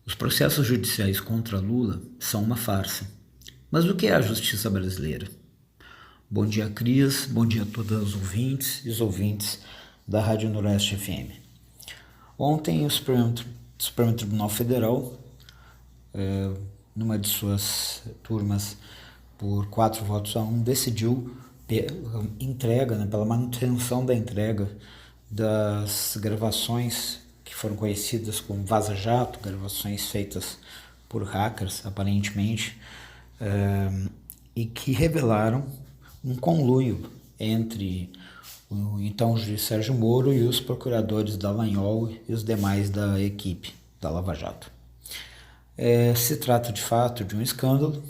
Os processos judiciais contra Lula são uma farsa. Mas o que é a justiça brasileira? Bom dia, Cris. Bom dia a todas as ouvintes e os ouvintes da Rádio Noroeste FM. Ontem, o Supremo Tribunal Federal, numa de suas turmas por 4 votos a 1, decidiu pela manutenção da entrega das gravações que foram conhecidas como Vaza Jato, gravações feitas por hackers, aparentemente, e que revelaram um conluio entre o então juiz Sérgio Moro e os procuradores Dallagnol e os demais da equipe da Lava Jato. Se trata de fato de um escândalo,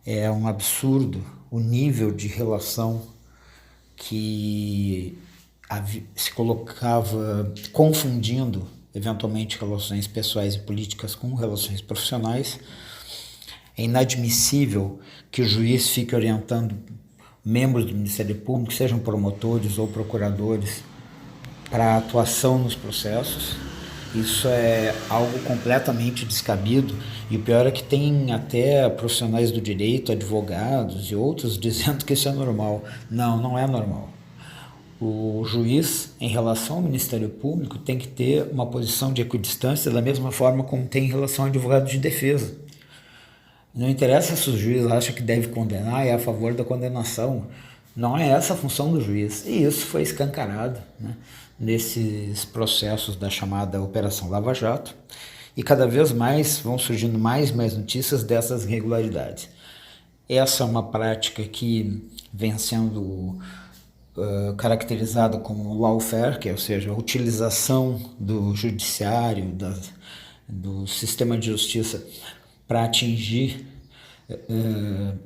é um absurdo o nível de relação que se colocava confundindo eventualmente relações pessoais e políticas com relações profissionais. É inadmissível que o juiz fique orientando membros do Ministério Público, sejam promotores ou procuradores, para a atuação nos processos. Isso é algo completamente descabido, e o pior é que tem até profissionais do direito, advogados e outros dizendo que isso é normal. Não, não é normal. O juiz, em relação ao Ministério Público, tem que ter uma posição de equidistância da mesma forma como tem em relação ao advogado de defesa. Não interessa se o juiz acha que deve condenar e é a favor da condenação. Não é essa a função do juiz. E isso foi escancarado, né, nesses processos da chamada Operação Lava Jato. E cada vez mais vão surgindo mais notícias dessas irregularidades. Essa é uma prática que vem sendo caracterizada como lawfare, que é, ou seja, a utilização do judiciário, do sistema de justiça para atingir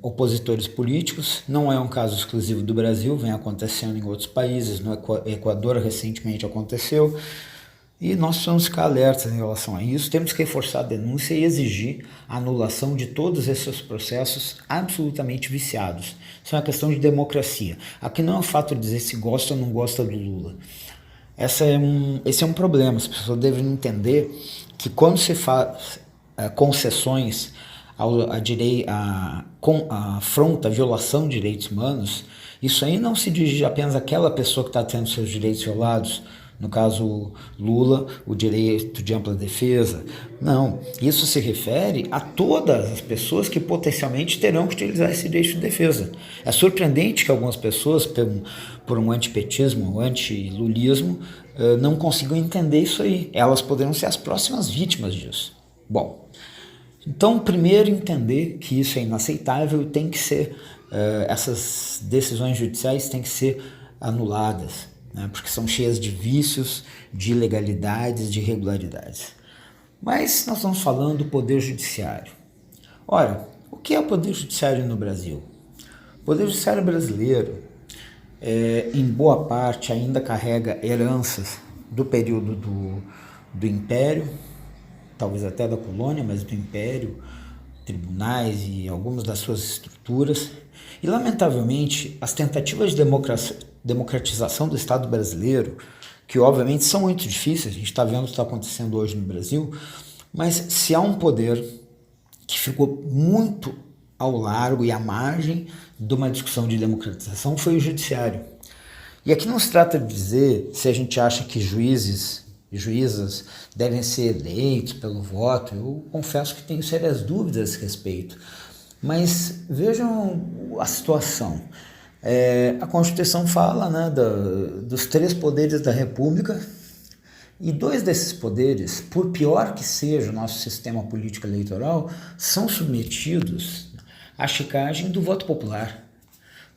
opositores políticos. Não é um caso exclusivo do Brasil, vem acontecendo em outros países. No Equador recentemente aconteceu, e nós precisamos ficar alertas em relação a isso. Temos que reforçar a denúncia e exigir a anulação de todos esses processos absolutamente viciados. Isso é uma questão de democracia. Aqui não é o fato de dizer se gosta ou não gosta do Lula. Esse é um problema. As pessoas devem entender que quando se faz concessões afronta, a violação de direitos humanos, isso aí não se dirige apenas àquela pessoa que está tendo seus direitos violados, no caso Lula, o direito de ampla defesa. Não, isso se refere a todas as pessoas que potencialmente terão que utilizar esse direito de defesa. É surpreendente que algumas pessoas, por um antipetismo, um antilulismo, não consigam entender isso aí. Elas poderão ser as próximas vítimas disso. Bom, então, primeiro, entender que isso é inaceitável e tem que ser, essas decisões judiciais têm que ser anuladas, né, porque são cheias de vícios, de ilegalidades, de irregularidades. Mas nós estamos falando do Poder Judiciário. Ora, o que é o Poder Judiciário no Brasil? O Poder Judiciário brasileiro, em boa parte, ainda carrega heranças do período do Império, talvez até da colônia, mas do Império, tribunais e algumas das suas estruturas. E, lamentavelmente, as tentativas de democratização do Estado brasileiro, que obviamente são muito difíceis, a gente está vendo o que está acontecendo hoje no Brasil, mas se há um poder que ficou muito ao largo e à margem de uma discussão de democratização, foi o Judiciário. E aqui não se trata de dizer se a gente acha que juízes e juízas devem ser eleitos pelo voto. Eu confesso que tenho sérias dúvidas a esse respeito. Mas vejam a situação. A Constituição fala, né, dos 3 poderes da República, e 2 desses poderes, por pior que seja o nosso sistema político eleitoral, são submetidos à checagem do voto popular.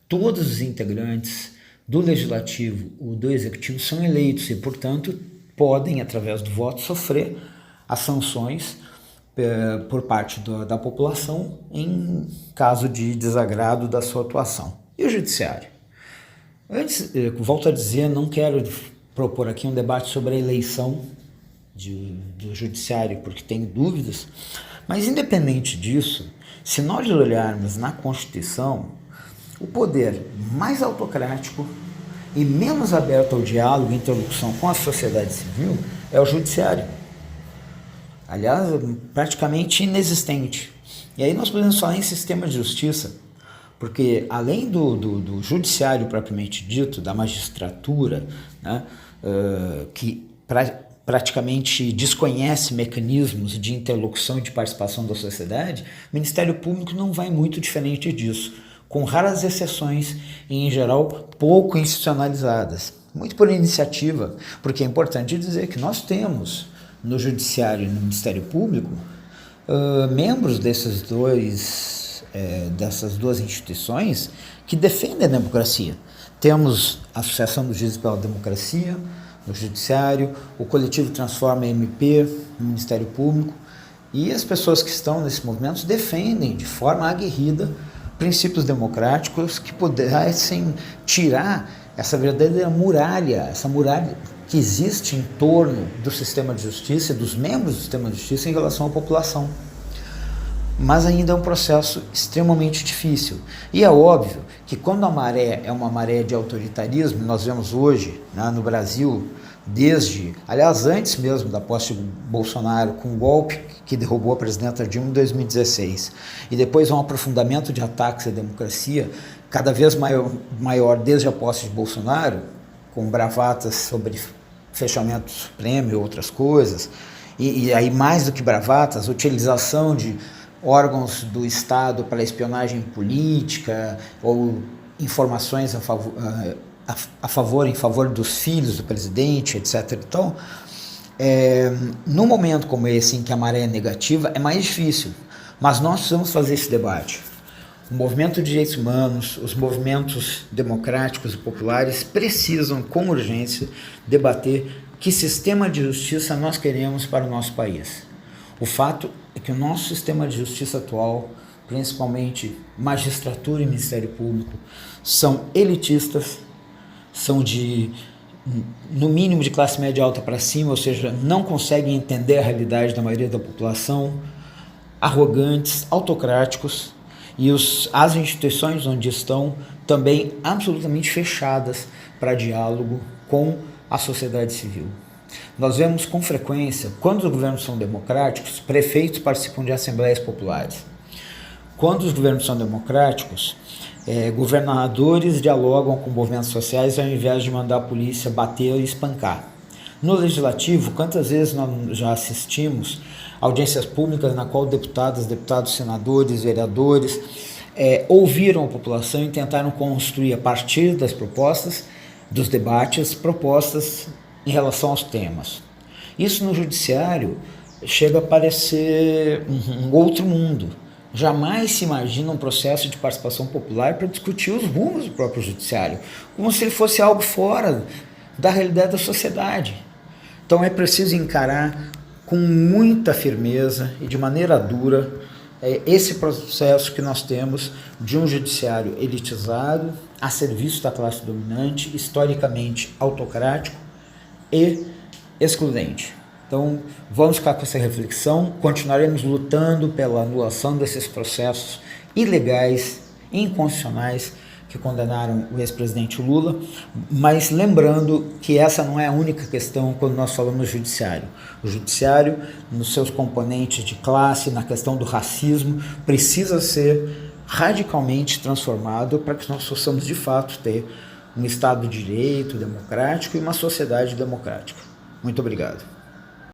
Todos os integrantes do Legislativo ou do Executivo são eleitos e, portanto, podem, através do voto, sofrer as sanções por parte da população em caso de desagrado da sua atuação. E o Judiciário? Antes, volto a dizer, não quero propor aqui um debate sobre a eleição do Judiciário, porque tenho dúvidas, mas independente disso, se nós olharmos na Constituição, o poder mais autocrático e menos aberto ao diálogo e interlocução com a sociedade civil é o Judiciário. aliás, praticamente inexistente. E aí nós podemos falar em sistema de justiça, porque além do judiciário propriamente dito, da magistratura, né, que praticamente desconhece mecanismos de interlocução e de participação da sociedade, o Ministério Público não vai muito diferente disso, com raras exceções e, em geral, pouco institucionalizadas. Muito por iniciativa, porque é importante dizer que nós temos no Judiciário e no Ministério Público membros dessas duas instituições que defendem a democracia. Temos a Associação dos Juízes pela Democracia no Judiciário, o Coletivo Transforma MP no Ministério Público, e as pessoas que estão nesses movimentos defendem de forma aguerrida princípios democráticos que pudessem tirar essa verdadeira muralha, essa muralha que existe em torno do sistema de justiça e dos membros do sistema de justiça em relação à população. Mas ainda é um processo extremamente difícil. E é óbvio que quando a maré é uma maré de autoritarismo, nós vemos hoje, né, no Brasil, aliás, antes mesmo da posse de Bolsonaro, com o golpe que derrubou a presidenta Dilma em 2016, e depois um aprofundamento de ataques à democracia, cada vez maior desde a posse de Bolsonaro, com bravatas sobre fechamento do Supremo e outras coisas, e aí mais do que bravatas, utilização de órgãos do Estado para espionagem política ou informações em favor dos filhos do presidente, etc. Então, num momento como esse, em que a maré é negativa, é mais difícil, mas nós precisamos fazer esse debate. O movimento de direitos humanos, os movimentos democráticos e populares precisam, com urgência, debater que sistema de justiça nós queremos para o nosso país. O fato é que o nosso sistema de justiça atual, principalmente magistratura e Ministério Público, são elitistas, são no mínimo de classe média alta para cima, ou seja, não conseguem entender a realidade da maioria da população, arrogantes, autocráticos, e as instituições onde estão também absolutamente fechadas para diálogo com a sociedade civil. Nós vemos com frequência, quando os governos são democráticos, prefeitos participam de assembleias populares. Quando os governos são democráticos, governadores dialogam com movimentos sociais ao invés de mandar a polícia bater e espancar. No Legislativo, quantas vezes nós já assistimos audiências públicas na qual deputados, senadores, vereadores ouviram a população e tentaram construir, a partir das propostas, dos debates, propostas em relação aos temas. Isso no judiciário chega a parecer um outro mundo. Jamais se imagina um processo de participação popular para discutir os rumos do próprio judiciário, como se ele fosse algo fora da realidade da sociedade. Então é preciso encarar com muita firmeza e de maneira dura esse processo que nós temos de um judiciário elitizado, a serviço da classe dominante, historicamente autocrático e excludente. Então, vamos ficar com essa reflexão, continuaremos lutando pela anulação desses processos ilegais, inconstitucionais, que condenaram o ex-presidente Lula, mas lembrando que essa não é a única questão quando nós falamos do judiciário. O judiciário, nos seus componentes de classe, na questão do racismo, precisa ser radicalmente transformado para que nós possamos, de fato, ter um Estado de Direito democrático e uma sociedade democrática. Muito obrigado.